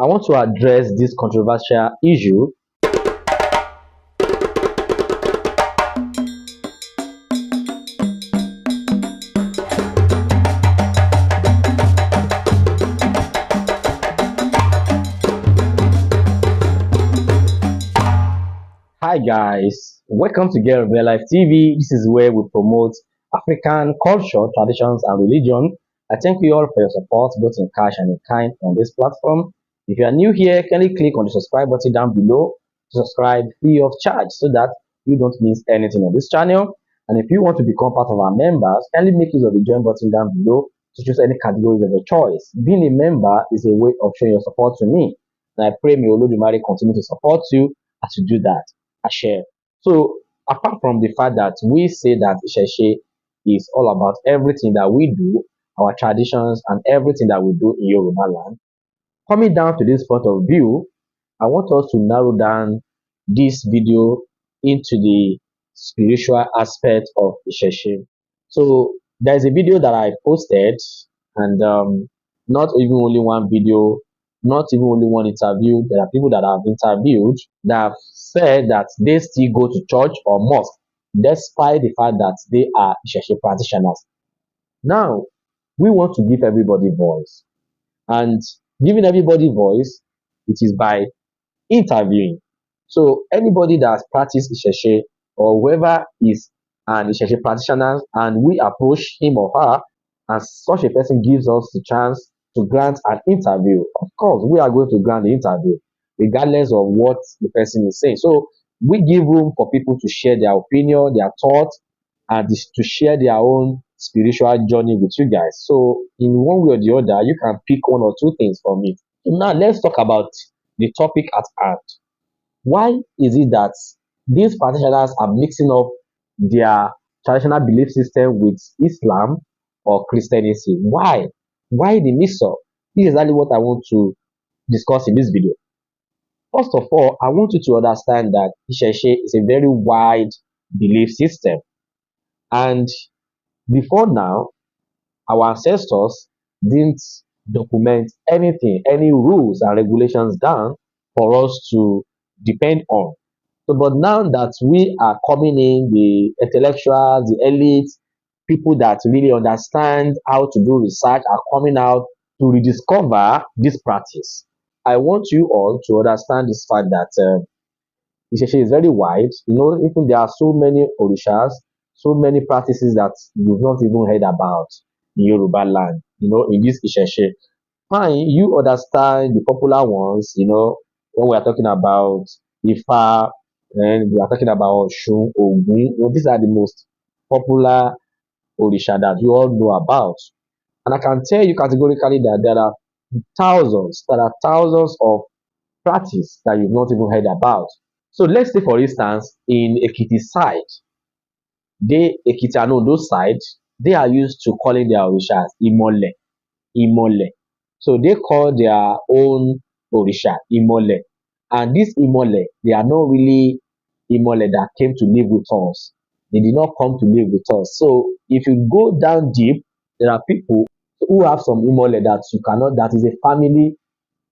I want to address this controversial issue. Hi guys, welcome to Get Real Life TV. This is where we promote African culture, traditions, and religion. I thank you all for your support, both in cash and in kind, on this platform. If you are new here, kindly click on the subscribe button down below to subscribe free of charge so that you don't miss anything on this channel. And if you want to become part of our members, kindly make use of the join button down below to choose any categories of your choice. Being a member is a way of showing your support to me, and I pray may Olodumare continue to support you as you do that. I share. So apart from the fact that we say that Isese is all about everything that we do, our traditions and everything that we do in Yoruba land, coming down to this point of view, I want us to narrow down this video into the spiritual aspect of Isese. So there's a video that I posted, and not even only one video, not even only one interview. There are people that I've interviewed that have said that they still go to church or mosque despite the fact that they are Isese practitioners. Now, we want to give everybody voice, and giving everybody voice, it is by interviewing. So anybody that has practiced Isheshe or whoever is an Isheshe practitioner and we approach him or her and such a person gives us the chance to grant an interview, of course we are going to grant the interview regardless of what the person is saying. So we give room for people to share their opinion, their thoughts, and to share their own spiritual journey with you guys. So in one way or the other, you can pick one or two things from it. Now let's talk about the topic at hand. Why is it that these practitioners are mixing up their traditional belief system with Islam or Christianity? Why? Why the mix up? This is exactly what I want to discuss in this video. First of all, I want you to understand that Isheshe is a very wide belief system. And before now, our ancestors didn't document anything, any rules and regulations down for us to depend on. So, but now that we are coming in, the intellectuals, the elites, people that really understand how to do research are coming out to rediscover this practice. I want you all to understand this fact that Isheshe is very wide. You know, even there are so many Orishas, so many practices that you've not even heard about in Yoruba land, you know, in this Isheshe. Fine, you understand the popular ones, you know, when we are talking about Ifa, and we are talking about Oshun, Ogun, you know, these are the most popular Orisha that you all know about. And I can tell you categorically that there are thousands of practice that you've not even heard about. So let's say, for instance, in Ekiti side, Ekiti and Ondo side, they are used to calling their Orishas Imole, Imole. So they call their own Orisha Imole. And this Imole, they are not really Imole that came to live with us. They did not come to live with us. So if you go down deep, there are people who have some Imole that you cannot, that is a family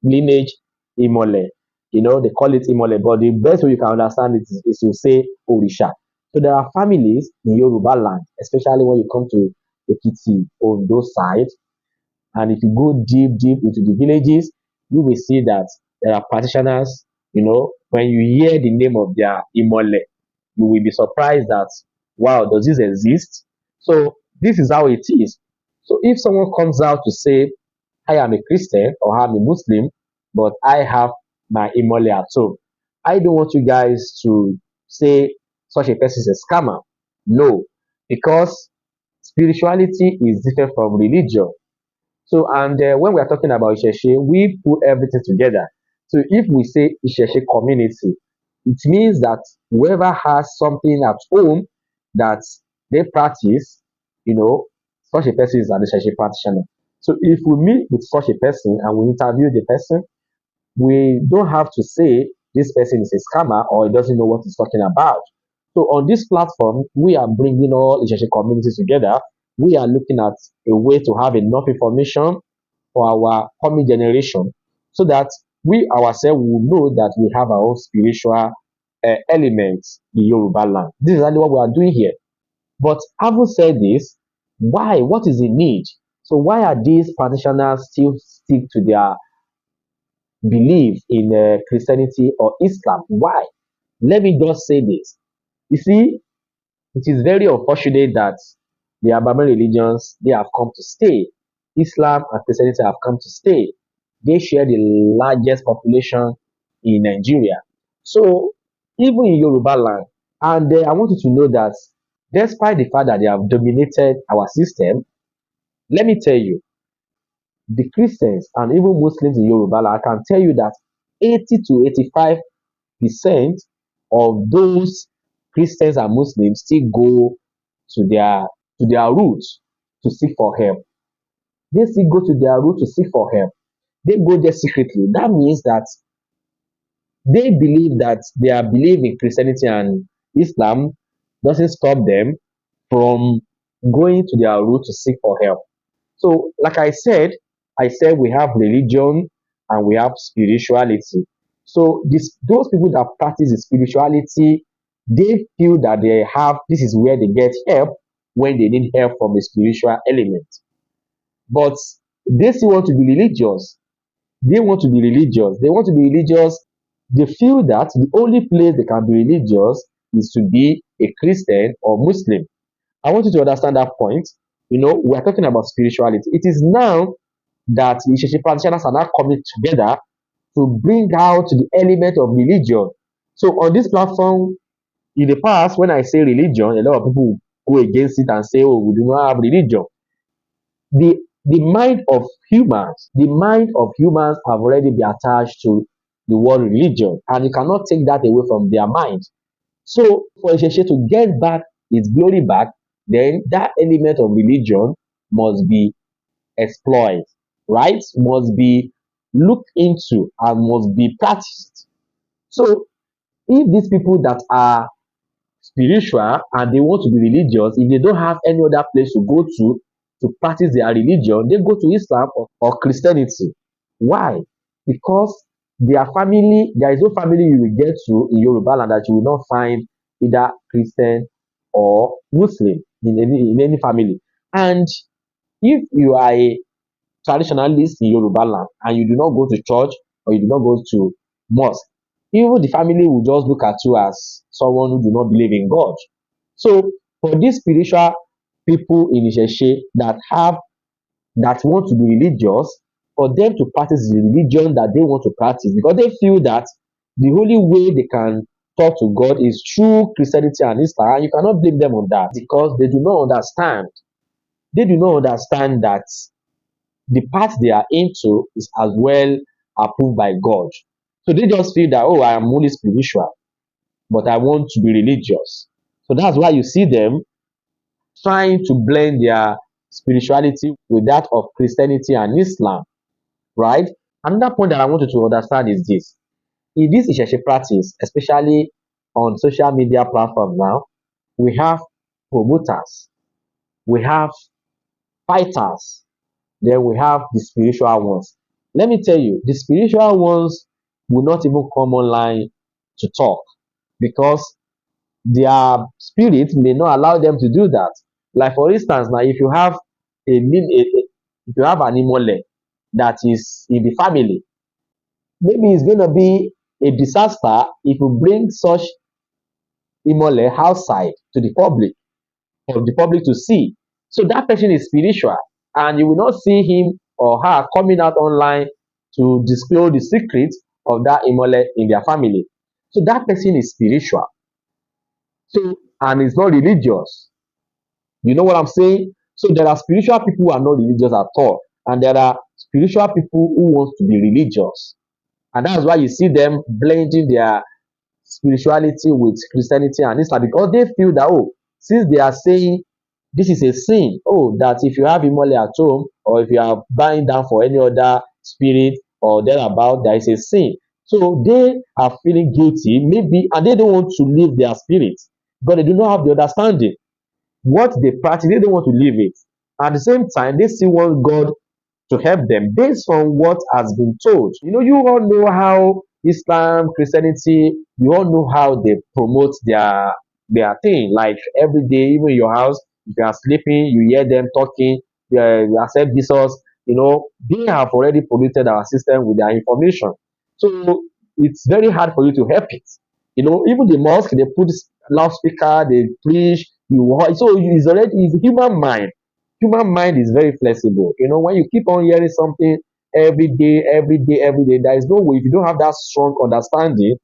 lineage Imole. You know, they call it Imole, but the best way you can understand it is to say Orisha. So there are families in Yoruba land, especially when you come to Ekiti, on those sides, and if you go deep into the villages, you will see that there are practitioners. You know, when you hear the name of their Imole, you will be surprised that, wow, does this exist? So this is how it is. So if someone comes out to say, I am a Christian or I'm a Muslim, but I have my Imole at home, I don't want you guys to say such a person is a scammer. No, because spirituality is different from religion. So, and when we are talking about Isheshe, we put everything together. So, if we say Isheshe community, it means that whoever has something at home that they practice, you know, such a person is an Isheshe practitioner. So, if we meet with such a person and we interview the person, we don't have to say this person is a scammer or he doesn't know what he's talking about. So on this platform, we are bringing all Isheshe communities together. We are looking at a way to have enough information for our coming generation so that we ourselves will know that we have our own spiritual elements in Yoruba land. This is exactly what we are doing here. But having said this, why? What is the need? So why are these practitioners still stick to their belief in Christianity or Islam? Why? Let me just say this. You see, it is very unfortunate that the Abrahamic religions they have come to stay. Islam and Christianity have come to stay. They share the largest population in Nigeria. So even in Yoruba land, and I want you to know that despite the fact that they have dominated our system, let me tell you, the Christians and even Muslims in Yoruba land, I can tell you that 80 to 85% of those Christians and Muslims still go to their roots to seek for help. They still go to their root to seek for help. They go there secretly. That means that they believe that their belief in Christianity and Islam doesn't stop them from going to their root to seek for help. So, like I said we have religion and we have spirituality. So, those people that practice the spirituality, they feel that they have this is where they get help when they need help from a spiritual element. But they still want to be religious. They want to be religious. They want to be religious. They feel that the only place they can be religious is to be a Christian or Muslim. I want you to understand that point. You know, we're talking about spirituality. It is now that the Isese practitioners are now coming together to bring out the element of religion. So on this platform, in the past, when I say religion, a lot of people go against it and say, "Oh, we do not have religion." The mind of humans have already been attached to the word religion, and you cannot take that away from their mind. So for Isheshe to get back its glory back, then that element of religion must be exploited, right? Must be looked into and must be practiced. So if these people that are spiritual and they want to be religious, if they don't have any other place to practice their religion, they go to Islam or Christianity. Why? Because there is no family you will get to in Yoruba land that you will not find either Christian or Muslim in any family. And if you are a traditionalist in Yoruba land and you do not go to church or you do not go to mosque, even the family will just look at you as someone who do not believe in God. So for these spiritual people in Isheshe that want to be religious, for them to practice the religion that they want to practice, because they feel that the only way they can talk to God is through Christianity and Islam, and you cannot blame them on that because they do not understand. They do not understand that the path they are into is as well approved by God. So they just feel that, oh, I am only spiritual, but I want to be religious. So that's why you see them trying to blend their spirituality with that of Christianity and Islam, right? Another point that I want you to understand is this. In this Isheshe practice, especially on social media platforms now, we have promoters, we have fighters, then we have the spiritual ones. Let me tell you, the spiritual ones will not even come online to talk because their spirit may not allow them to do that. Like for instance, now if you have if you have an imole that is in the family, maybe it's going to be a disaster if you bring such imole outside to the public for the public to see. So that person is spiritual, and you will not see him or her coming out online to disclose the secret of that imole in their family. So that person is spiritual. So and is not religious. You know what I'm saying? So there are spiritual people who are not religious at all, and there are spiritual people who want to be religious, and that's why you see them blending their spirituality with Christianity and Islam because they feel that, oh, since they are saying this is a sin, oh, that if you have Imole at home or if you are buying down for any other spirit or thereabout, there is a sin. So they are feeling guilty, maybe, and they don't want to leave their spirit because they do not have the understanding. What they practice, they don't want to leave it. At the same time, they still want God to help them based on what has been told. You all know how Islam, Christianity, you all know how they promote their thing. Like every day, even in your house, if you are sleeping, you hear them talking, you accept Jesus. They have already polluted our system with their information. So it's very hard for you to help it. Even the mosque, they put loudspeaker, they preach, so it's human mind. Human mind is very flexible. When you keep on hearing something every day, every day, every day, there is no way. If you don't have that strong understanding,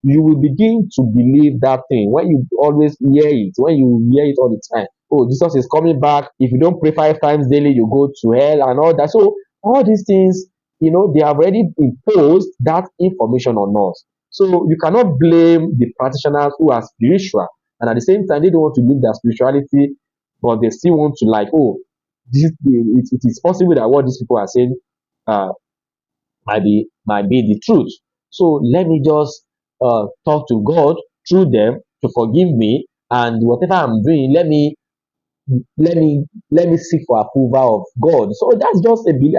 you will begin to believe that thing when you always hear it, when you hear it all the time. Oh, Jesus is coming back. If you don't pray 5 times daily, you go to hell and all that. So all these things, they have already imposed that information on us. So you cannot blame the practitioners who are spiritual and at the same time they don't want to live their spirituality, but they still want to, like, oh, it is possible that what these people are saying uh, might be the truth. So let me just talk to God through them to forgive me, and whatever I'm doing, let me seek for approval of God. So that's just a belief.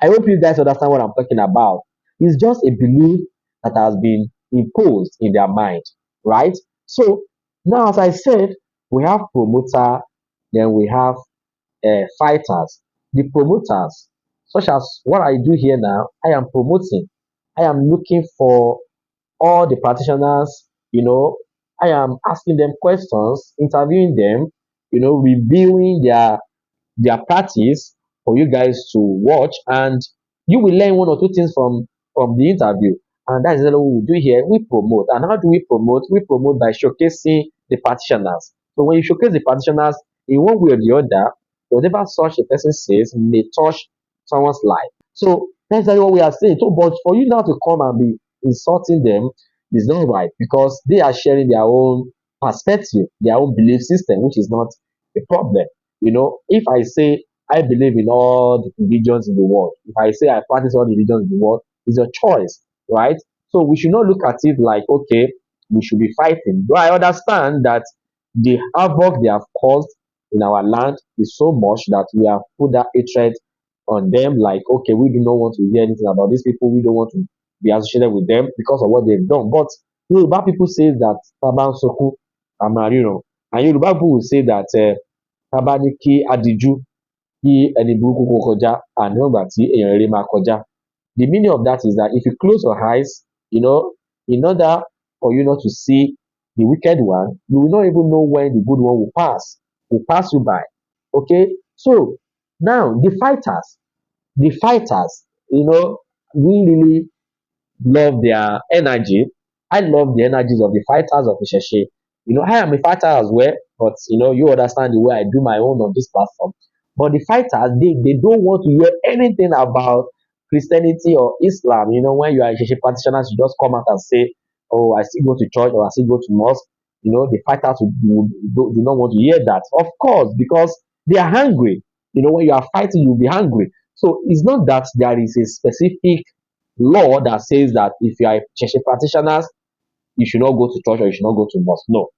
I hope you guys understand what I'm talking about. It's just a belief that has been imposed in their mind, right? So now, as I said, we have promoter, then we have fighters. The promoters, such as what I do here now, I am promoting. I am looking for all the practitioners. I am asking them questions, interviewing them, reviewing their practice for you guys to watch, and you will learn one or two things from the interview. And that is what we do here. We promote. And how do we promote? We promote by showcasing the practitioners. So when you showcase the practitioners in one way or the other, whatever such a person says may touch someone's life. So that's exactly what we are saying. So, but for you now to come and be insulting them is not right, because they are sharing their own perspective, their own belief system, which is not a problem. If I say I believe in all the religions in the world, if I say I practice all the religions in the world, it's a choice, right? So we should not look at it like, okay, we should be fighting. But I understand that the havoc they have caused in our land is so much that we have put that hatred on them, like, okay, we do not want to hear anything about these people, we don't want to be associated with them because of what they've done. But Yoruba people say that Taban Soku Amarino, and Yoruba people will say that tábà ní kí á dijú kí ẹni burúkú kó kọjá àní ìgbà tí èèyàn rere máa kọjá. The meaning of that is that if you close your eyes, in order for you not to see the wicked one, you will not even know when the good one will pass you by. Okay, so now the fighters, we really love their energy. I love the energies of the fighters of Isheshe. I am a fighter as well, but you understand the way I do my own on this platform. But the fighters, they don't want to hear anything about Christianity or Islam. When you are a Isheshe practitioner, you just come out and say, oh, I still go to church or I still go to mosque. The fighters do not want to hear that. Of course, because they are hungry. When you are fighting, you'll be hungry. So it's not that there is a specific law that says that if you are a Church practitioners, you should not go to church or you should not go to mosque. No.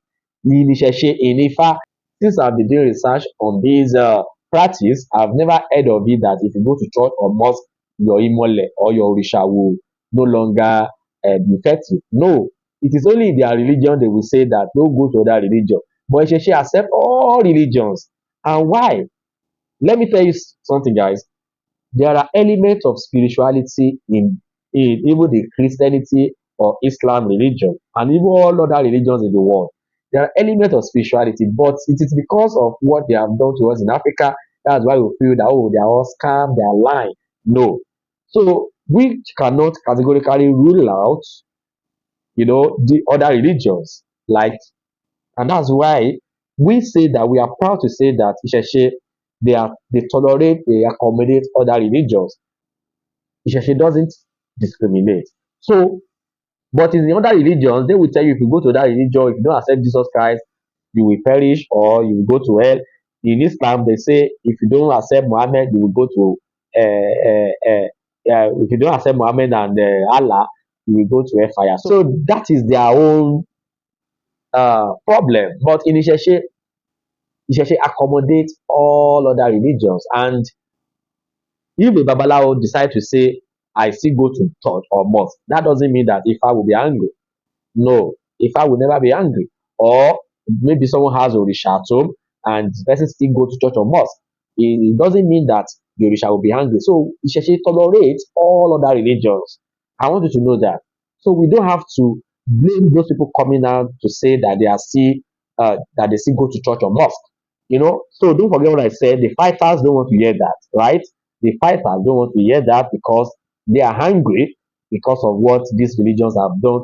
In Isheshe, in Ifa, since I've been doing research on this practice, I've never heard of it that if you go to church or mosque, your imole or your Orisha will no longer be effective. No. It is only in their religion they will say that don't go to other religion. But Isheshe accept all religions. And why? Let me tell you something, guys. There are elements of spirituality in even the Christianity or Islam religion and even all other religions in the world. There are elements of spirituality, but it is because of what they have done to us in Africa. That's why we feel that, oh, they are all scam, they are lying. No. So we cannot categorically rule out, the other religions. Like, and that's why we say that we are proud to say that Isheshe, they tolerate, they accommodate other religions. Isheshe doesn't discriminate. So, but in the other religions, they will tell you if you go to that religion, if you don't accept Jesus Christ, you will perish or you will go to hell. In Islam, they say if you don't accept Muhammad, you will go to if you don't accept Muhammad and Allah, you will go to hellfire. So that is their own problem. But in Isheshe accommodates all other religions, and If a Babalawo decide to say, I still go to church or mosque, that doesn't mean that Ifa will be angry. No, Ifa will never be angry. Or maybe someone has Orisha at home and the person still go to church or mosque. It doesn't mean that the Orisha will be angry. So Isheshe tolerates all other religions. I want you to know that. So we don't have to blame those people coming out to say that they are still that they still go to church or mosque. So don't forget what I said. The fighters don't want to hear that, right? The fighters don't want to hear that because they are hungry because of what these religions have done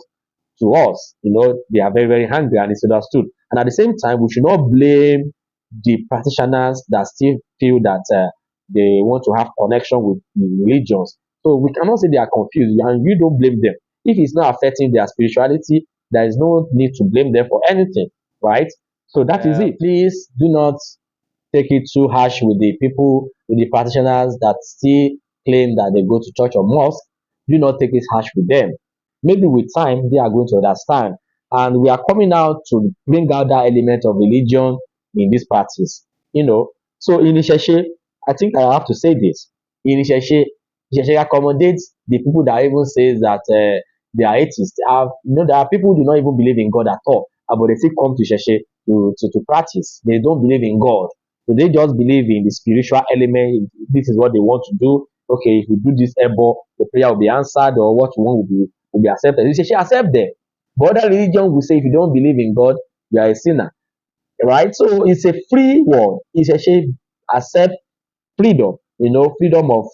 to us. They are very, very hungry and it's understood. And at the same time, we should not blame the practitioners that still feel that they want to have connection with the religions. So we cannot say they are confused and you don't blame them. If it's not affecting their spirituality, there is no need to blame them for anything, right? So that is it. Please do not take it too harsh with the people, with the practitioners that still claim that they go to church or mosque. Do not take it harsh with them. Maybe with time they are going to understand. And we are coming out to bring out that element of religion in this practice. So in Isheshe, I think I have to say this. In Isheshe accommodates the people that even says that they are atheists. There are people who do not even believe in God at all, but they still come to Isheshe to practice. They don't believe in God. So they just believe in the spiritual element. This is what they want to do. Okay, if you do this ebo, the prayer will be answered, or what you want will be accepted. You say, accept them. But other religion will say, if you don't believe in God, you are a sinner, right? So it's a free world. It's a shame. Accept freedom. Freedom of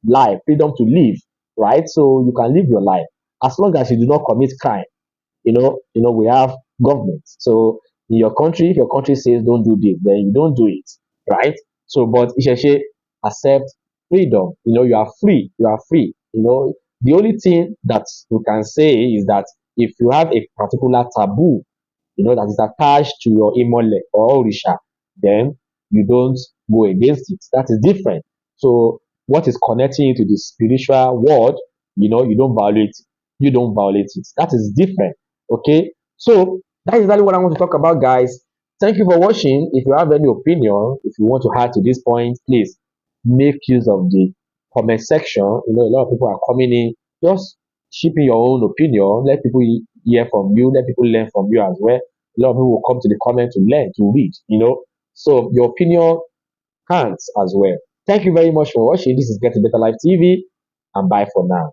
life, freedom to live, right? So you can live your life as long as you do not commit crime. We have government. So in your country, if your country says don't do this, then you don't do it, right? So, but Isheshe accept freedom. You are free. You are free. The only thing that you can say is that if you have a particular taboo, that is attached to your imole or orisha, then you don't go against it. That is different. So what is connecting you to the spiritual world, you don't violate it. You don't violate it. That is different. Okay. So that's exactly what I want to talk about, guys. Thank you for watching. If you have any opinion, if you want to add to this point, please make use of the comment section. A lot of people are coming in. Just chip in your own opinion. Let people hear from you. Let people learn from you as well. A lot of people will come to the comment to learn, to read. So your opinion counts as well. Thank you very much for watching. This is Get to Better Life TV, and bye for now.